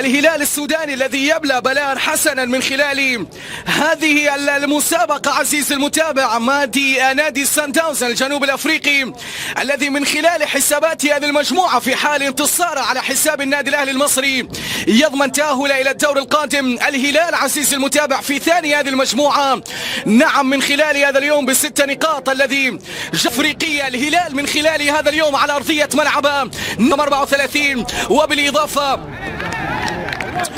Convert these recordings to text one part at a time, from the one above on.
الهلال السوداني الذي يبلى بلاء حسنا من خلال هذه المسابقة عزيز المتابع نادي سان داونز الجنوب الأفريقي الذي من خلال حسابات هذه المجموعة في حال انتصاره على حساب النادي الأهلي المصري يضمن تأهله إلى الدور القادم. الهلال عزيز المتابع في ثاني هذه المجموعة، نعم، من خلال هذا اليوم ب6 نقاط الذي أفريقية. الهلال من خلال هذا اليوم على أرضية ملعبه نمبر 34 وبالإضافة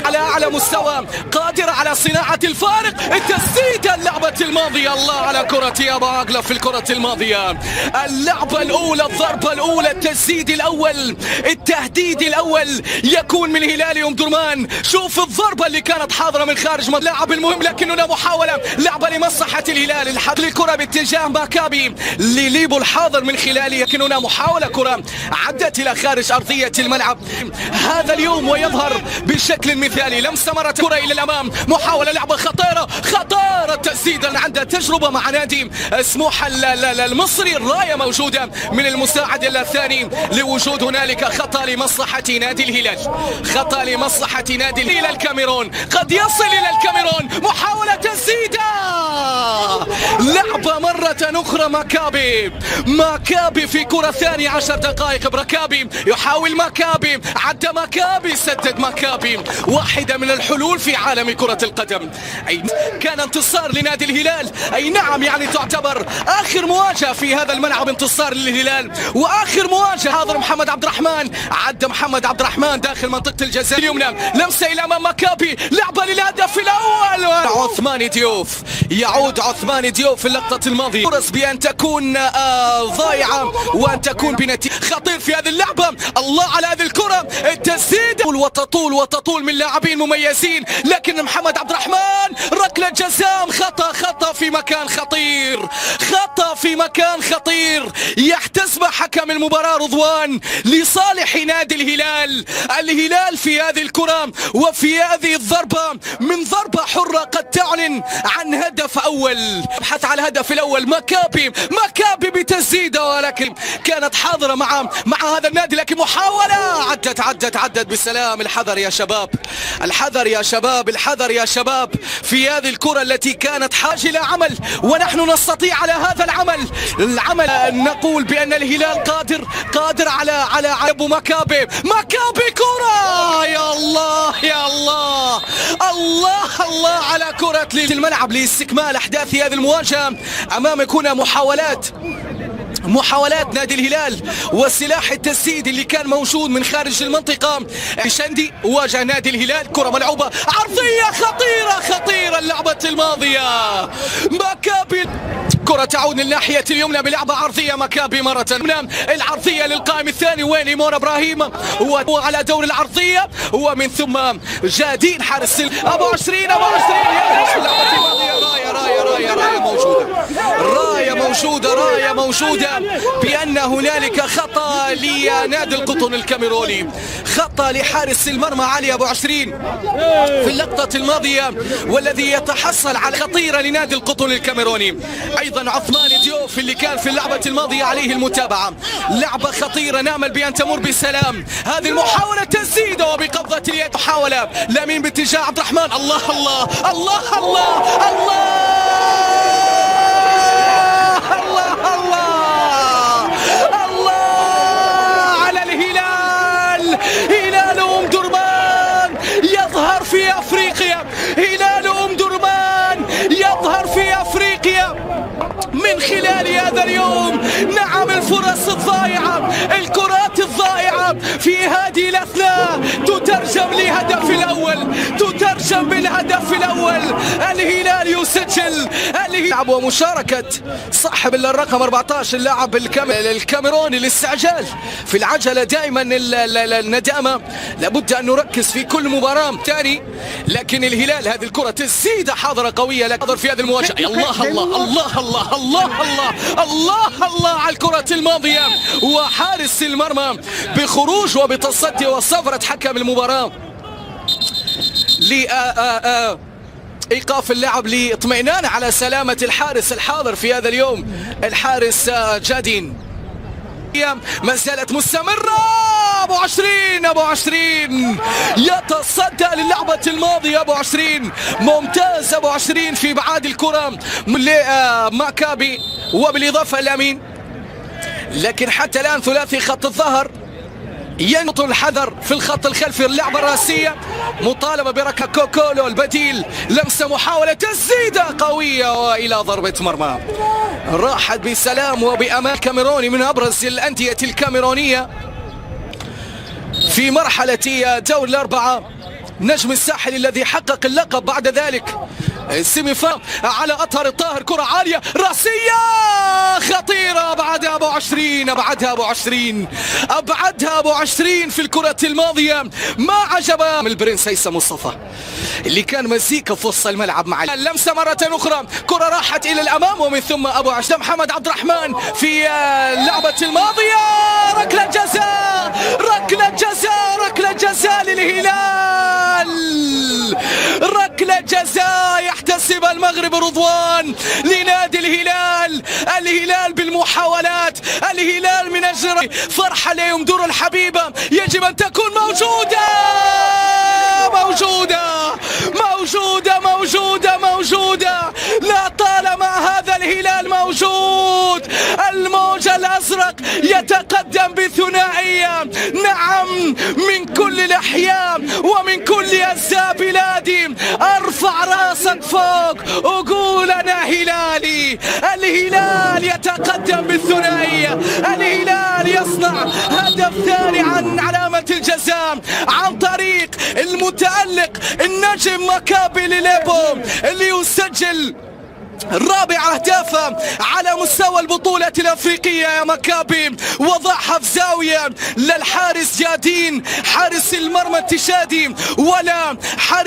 على أعلى مستوى قادرة على صناعة الفارق. التسديدة اللعبة الماضية، الله على كرة يا أبو عقلة في الكرة الماضية، اللعبة الأولى، الضربة الأولى، التسديد الأول، التهديد الأول يكون من هلال أم درمان. شوف الضربة اللي كانت حاضرة من خارج اللاعب المهم، لكننا محاولة لعبة لمصلحة الهلال، الحق للكرة باتجاه ماكابي لليبو الحاضر من خلاله، لكننا محاولة كرة عدت إلى خارج أرضية الملعب هذا اليوم ويظهر بشكل مثالي. لمسة مرة كرة إلى الأمام، محاولة لعبة خطيرة تسديدا، عنده تجربة مع نادي سموحة المصري. الراية موجودة من المساعد الثاني لوجود هنالك خطأ لمصلحة نادي الهلال، خطأ لمصلحة نادي الهلال. الكاميرون قد يصل إلى الكاميرون، محاولة تسديدة، لعبة مرة أخرى ماكابي في كرة ثانية 10 دقائق. بركابي يحاول، ماكابي عدى، ماكابي سدد، ماكابي واحدة من الحلول في عالم كرة القدم. أي كان انتصار لنادي الهلال، أي نعم، يعني تعتبر آخر مواجهة في هذا الملعب انتصار للهلال، وآخر مواجهة حاضر محمد عبد الرحمن، عدى محمد عبد الرحمن داخل منطقة الجزاء اليمنى، لمسة إلى أمام ماكابي، لعبة للهدف الأول. عثمان ديوف، يعود عثمان ديوف في اللقطة الماضية، فرص بأن تكون ضائعة وأن تكون بنتيجة خطير في هذه اللعبة. الله على هذه الكرة، التسديد وتطول من لاعبين مميزين، لكن محمد عبد الرحمن ركلة جزاء، خطأ في مكان خطير، خطأ في مكان خطير، يحتسب حكم المباراة رضوان لصالح نادي الهلال في هذه الكرة وفي هذه الضربة، من ضربة حرة قد تعلن عن هدف أول. ابحث على الهدف الأول، ماكابي بتسديده، ولكن كانت حاضرة مع هذا النادي، لكن محاولة عدت بالسلام. الحذر يا شباب، الحذر يا شباب، الحذر يا شباب في هذه الكرة التي كانت حاجة إلى عمل، ونحن نستطيع على هذا العمل. نقول بأن الهلال قادر على أبو ماكابي كرة، يا الله يا الله، الله على كرة الملعب لاستكمال أحداث هذه المواجهة. أمامك هنا محاولات نادي الهلال وسلاح التسديد اللي كان موجود من خارج المنطقة. شندي واجه نادي الهلال، كرة ملعوبة عرضية خطيرة اللعبة الماضية، ماكابي، كرة تعود للناحية اليمنى بلعبة عرضية، ماكابي مرة العرضية للقائم الثاني، وين إيمون إبراهيم هو على دور العرضية، ومن ثم جادين حارس أبو عشرين راية موجودة بأن هنالك خطأ لنادي القطن الكاميروني، خطأ لحارس المرمى علي أبو عشرين في اللقطة الماضية، والذي يتحصل على خطيرة لنادي القطن الكاميروني. أيضا عثمان ديوف اللي كان في اللعبة الماضية عليه المتابعة، لعبة خطيرة نامل بأن تمر بسلام. هذه المحاولة تسديدة وبقبضة اليد، محاولة لامين باتجاه عبد الرحمن، الله على الهلال، هلال أم درمان يظهر في أفريقيا، هلال أم درمان يظهر في أفريقيا من خلال هذا اليوم. نعم، الفرص الضائعة، الكرات الضائعة في هذه الأثناء تترجم لهدف الأول، تترجم بالهدف الأول. الهلال يسجل، الهلال ومشاركة صاحب الرقم 14 اللاعب الكاميروني الاستعجال في العجلة. دائما الندامة، لابد أن نركز في كل مباراة ثاني، لكن الهلال هذه الكرة تسديدة حاضرة قوية، لكن في هذه المواجهة الله على الكرة الماضية، وحارس المرمى بخروج وبتصدي وصفرة حكم المباراة إيقاف اللعب لاطمئنان على سلامة الحارس الحاضر في هذا اليوم، الحارس جادين. ما زالت مستمرة، أبو عشرين يتصدى للعبة الماضية. أبو عشرين ممتاز، أبو عشرين في إبعاد الكرة لماكابي وبالإضافة لأمين. لكن حتى الآن ثلاثي خط الظهر ينقط الحذر في الخط الخلفي. اللعبة الرأسية مطالبة بركة كوكولو البديل، لمسة محاولة تسديدة قوية وإلى ضربة مرمى راحت بسلام وبأمان. كاميروني من أبرز الأندية الكاميرونية في مرحلة دور الأربعة، نجم الساحل الذي حقق اللقب بعد ذلك السيمي فاينل على أطهر الطاهر. كرة عالية رأسية خطيرة، أبعدها أبو عشرين في الكرة الماضية. ما عجبه البرنس هيثم مصطفى اللي كان مزيكا في وسط الملعب مع اللمسة مرة أخرى. كرة راحت إلى الأمام ومن ثم أبو عشرين محمد عبد الرحمن في اللعبة الماضية. ركلة جزاء للهلال، ركلة جزاء يحتسب المغرب رضوان لنادي الهلال بالمحاولات. الهلال من أجل فرحة ليوم دور الحبيبة يجب أن تكون موجودة. لا طالما هذا الهلال موجود، الموج الأزرق يتقدم بثنائية، نعم، من كل الأحياء ومن كل أجزاء بلادي. ارفع راسك فوق وقول أنا هلالي. الهلال يتقدم بالثنائية، الهلال يصنع هدف ثاني عن علامة الجزاء عن طريق المتألق النجم ماكابي ليليبو اللي يسجل رابع أهدافه على مستوى البطولة الأفريقية يا ماكابي. وضعها في زاوية للحارس جادين حارس المرمى التشادي ولا حارس